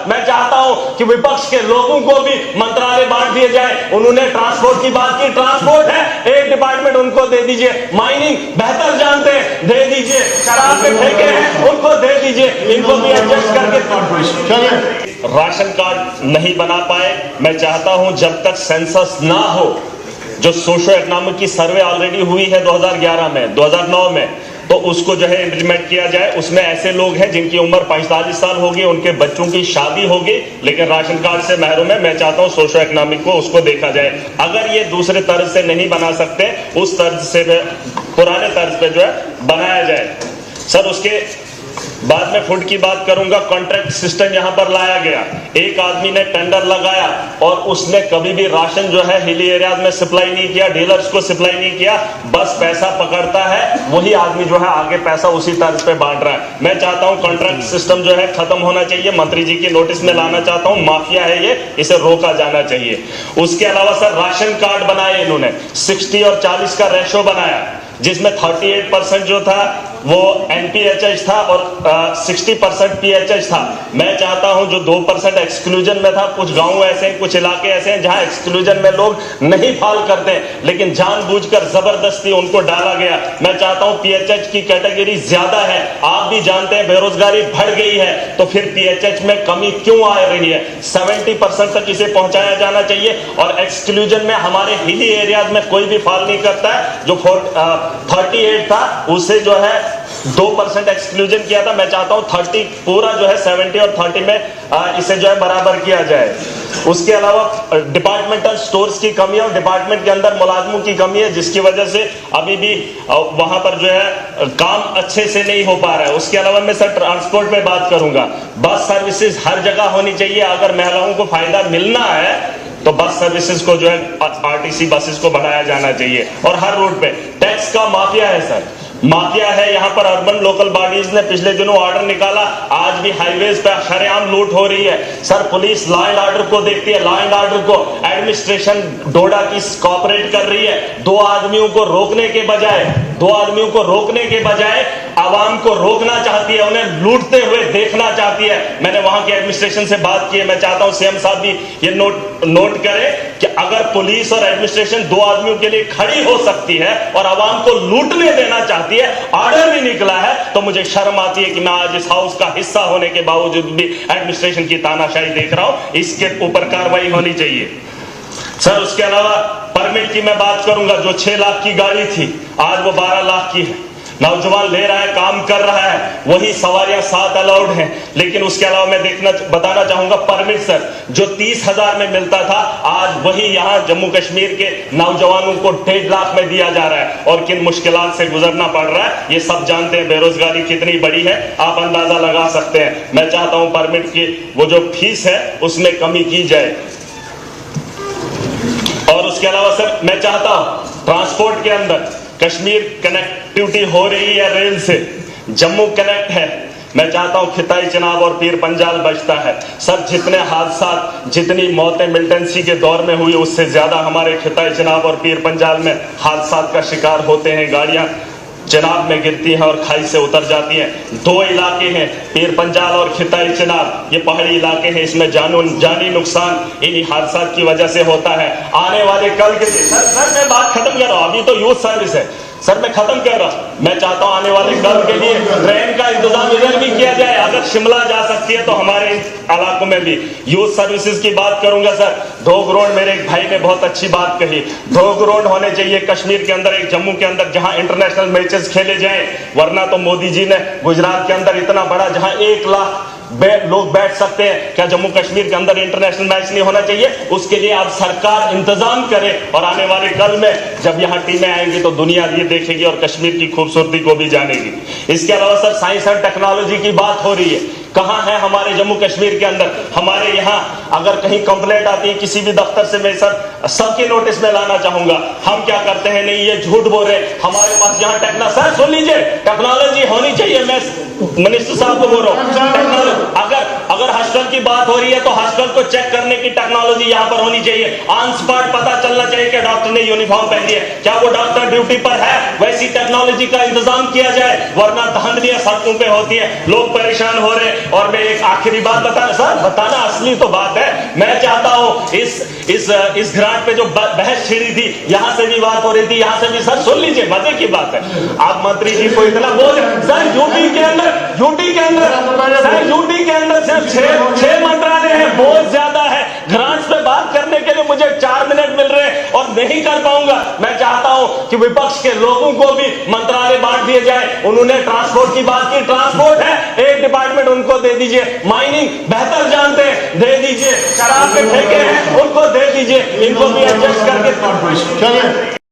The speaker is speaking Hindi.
मैं चाहता हूं कि विपक्ष के लोगों को भी मंत्रालय बांट दिए जाए। उन्होंने ट्रांसपोर्ट की बात की, ट्रांसपोर्ट है एक डिपार्टमेंट उनको दे दीजिए, माइनिंग बेहतर जानते हैं दे दीजिए, शराब के ठेके हैं उनको दे दीजिए, इनको भी एडजस्ट करके। राशन कार्ड नहीं बना पाए, मैं चाहता हूं जब तक सेंसस ना हो, जो सोशो इकोनॉमिक की सर्वे ऑलरेडी हुई है 2011 में 2009 में, तो उसको जो है इंप्लीमेंट किया जाए। उसमें ऐसे लोग हैं जिनकी उम्र 45 साल होगी, उनके बच्चों की शादी होगी लेकिन राशन कार्ड से महरूम है, मैं चाहता हूं सोशो इकोनॉमिक को उसको देखा जाए। अगर ये दूसरे तर्ज से नहीं बना सकते, उस तर्ज से पुराने तर्ज पे जो है बनाया जाए। सर उसके बाद में फूड की बात करूंगा। कॉन्ट्रैक्ट सिस्टम यहां पर लाया गया, एक आदमी ने टेंडर लगाया और उसने कभी भी राशन जो है हिली एरियाज में सप्लाई नहीं किया, डीलर्स को सप्लाई नहीं किया, बस पैसा पकड़ता है, वही आदमी जो है आगे पैसा उसी तर्ज पे बांट रहा है। मैं चाहता हूं कॉन्ट्रैक्ट सिस्टम जो है खत्म होना चाहिए, मंत्री जी की नोटिस में लाना चाहता हूं, माफिया है ये, इसे रोका जाना चाहिए। उसके अलावा सर राशन कार्ड बनाए इन्होंने, 60 और 40 का रेशो बनाया, जिसमें 38% जो था वो NPHH था और 60% PHH था। मैं चाहता हूं जो 2% एक्सक्लूजन में था, कुछ गांव ऐसे हैं, कुछ इलाके ऐसे हैं जहां एक्सक्लूजन में लोग नहीं फाल करते लेकिन जानबूझकर जबरदस्ती उनको डाला गया। मैं चाहता हूं PHH की कैटेगरी ज्यादा है, आप भी जानते हैं बेरोजगारी बढ़ गई है, तो फिर PHH में कमी क्यों आ रही है? 70% तक इसे पहुंचाया जाना चाहिए। और एक्सक्लूजन में हमारे हिली एरियाज में कोई भी फाल नहीं करता है, जो 38 था उसे जो है 2% एक्सक्लूजन किया था। मैं चाहता हूं 30 पूरा जो है 70 और 30 में इसे जो है बराबर किया जाए। उसके अलावा डिपार्टमेंटल स्टोर्स की कमी है और डिपार्टमेंट के अंदर मुलाजमों की कमी है, जिसकी वजह से अभी भी वहां पर जो है काम अच्छे से नहीं हो पा रहा है। उसके अलावा मैं सर ट्रांसपोर्ट में बात करूंगा, बस सर्विसेज हर जगह होनी चाहिए। अगर महिलाओं को फायदा मिलना है तो बस सर्विसेज को जो है RTC बसेस को बढ़ाया जाना चाहिए। और हर रूट पे टैक्स का माफिया है सर, माफिया है यहाँ पर। अर्बन लोकल बॉडीज ने पिछले दिनों ऑर्डर निकाला, आज भी हाईवेज पे शरेआम लूट हो रही है। Sir police law and order को देखती है, लॉ एंड ऑर्डर को एडमिनिस्ट्रेशन डोडा की कोऑपरेट कर रही है। दो आदमियों को रोकने के बजाय आवाम को रोकना चाहती है, उन्हें लूटते हुए देखना चाहती है। मैंने वहां के एडमिनिस्ट्रेशन से बात की है, मैं चाहता हूं CM साहब भी ये नोट करें कि अगर पुलिस और एडमिनिस्ट्रेशन दो आदमियों के लिए खड़ी हो सकती है और आवाम को लूटने देना चाहती है, ऑर्डर भी निकला है, तो मुझे शर्म आती है कि मैं आज इस हाउस का हिस्सा होने के बावजूद भी एडमिनिस्ट्रेशन की तानाशाही देख रहा हूं। इसके ऊपर कार्रवाई होनी चाहिए। सर उसके अलावा परमिट की मैं बात करूंगा, जो 6 लाख की गाड़ी थी आज वो 12 लाख की है। नौजवान ले रहा है, काम कर रहा है, वही सवारियां 7 अलाउड हैं। लेकिन उसके अलावा मैं बताना चाहूंगा परमिट सर जो 30,000 में मिलता था, आज वही यहां जम्मू कश्मीर के नौजवानों को 1.5 लाख में दिया जा रहा है। और किन मुश्किलात से गुजरना पड़ रहा है ये सब जानते हैं, बेरोजगारी कितनी बड़ी है आप अंदाजा लगा सकते हैं। मैं चाहता हूं परमिट की वो जो फीस है उसमें कमी की जाए। और उसके अलावा सर मैं चाहता हूं ट्रांसपोर्ट के अंदर कश्मीर कनेक्टिविटी हो रही है रेल से, जम्मू कनेक्ट है। मैं चाहता हूं खिताई चिनाब और पीर पंजाल बचता है। सर जितने हादसा, जितनी मौतें मिलिटेंसी के दौर में हुई, उससे ज्यादा हमारे खिताई चिनाब और पीर पंजाल में हादसा का शिकार होते हैं। गाड़ियां चिनाब में गिरती हैं और खाई से उतर जाती हैं। 2 इलाके हैं, पीर पंजाल और खिताई चिनाब, ये पहाड़ी इलाके हैं, इसमें जानी नुकसान इन्हीं हादसा की वजह से होता है। आने वाले कल के लिए सर मैं बात खत्म कर रहा हूं, अभी तो यूथ सर्विस है सर, मैं खत्म कर रहा हूं। मैं चाहता हूं आने वाले कल के लिए ट्रेन का इंतजाम इधर भी किया जाए, अगर शिमला जा सकती है तो हमारे इलाकों में भी। यूथ सर्विसेज की बात करूंगा सर, 2 ग्राउंड, मेरे एक भाई ने बहुत अच्छी बात कही, 2 ग्राउंड होने चाहिए कश्मीर के अंदर, एक जम्मू के अंदर, जहां इंटरनेशनल मैचेस खेले जाएं। वरना तो मोदी जी ने गुजरात के अंदर इतना बड़ा, जहां 1 लाख लोग बैठ सकते हैं, क्या जम्मू कश्मीर के अंदर इंटरनेशनल मैच नहीं होना चाहिए? उसके लिए आप सरकार इंतजाम करे और आने वाले कल में जब यहाँ टीमें आएंगी तो दुनिया ये देखेगी और कश्मीर की खूबसूरती को भी जानेगी। इसके अलावा सर साइंस एंड टेक्नोलॉजी की बात हो रही है, कहां है हमारे जम्मू कश्मीर के अंदर? हमारे यहाँ अगर कहीं कंप्लेंट आती है किसी भी दफ्तर से, मैं सर सबके नोटिस में लाना चाहूंगा, हम क्या करते हैं, नहीं ये झूठ बोल रहे, हमारे पास यहाँ सर सुन लीजिए, टेक्नोलॉजी होनी चाहिए। मैं मिनिस्टर साहब को बोल रहा हूँ, अगर हॉस्टल की बात हो रही है तो हॉस्टल को चेक करने की टेक्नोलॉजी यहाँ पर होनी चाहिए। ऑन स्पॉट पता चलना चाहिए कि डॉक्टर ने यूनिफॉर्म पहनी है, क्या वो डॉक्टर ड्यूटी पर है, वैसी टेक्नोलॉजी का इंतजाम किया जाए। वरना धांधलियां सड़कों पे होती है, लोग परेशान हो रहे हैं, और मैं एक आखिरी बात बताना असली तो बात है। मैं चाहता हूं इस घराट पे जो बहस छिड़ी थी, यहां से भी बात हो रही थी, यहां से भी। सर सुन लीजिए, मजे की बात है। आप मंत्री जी को इतना बोल, सर यूटी के अंदर सिर्फ 6 मंत्रालय है, बहुत ज्यादा है। घराट पे बात करने के लिए मुझे 4 मिनट मिल रहे हैं और नहीं कर पाऊंगा। मैं चाहता हूं कि विपक्ष के लोगों को भी मंत्रालय बांट दिए जाए। उन्होंने ट्रांसपोर्ट की बात की, ट्रांसपोर्ट है, एक डिपार्टमेंट उनको दे दीजिए। माइनिंग बेहतर जानते हैं, दे दीजिए। शराब के ठेके हैं, उनको दे दीजिए। इनको भी एडजस्ट करके चलिए।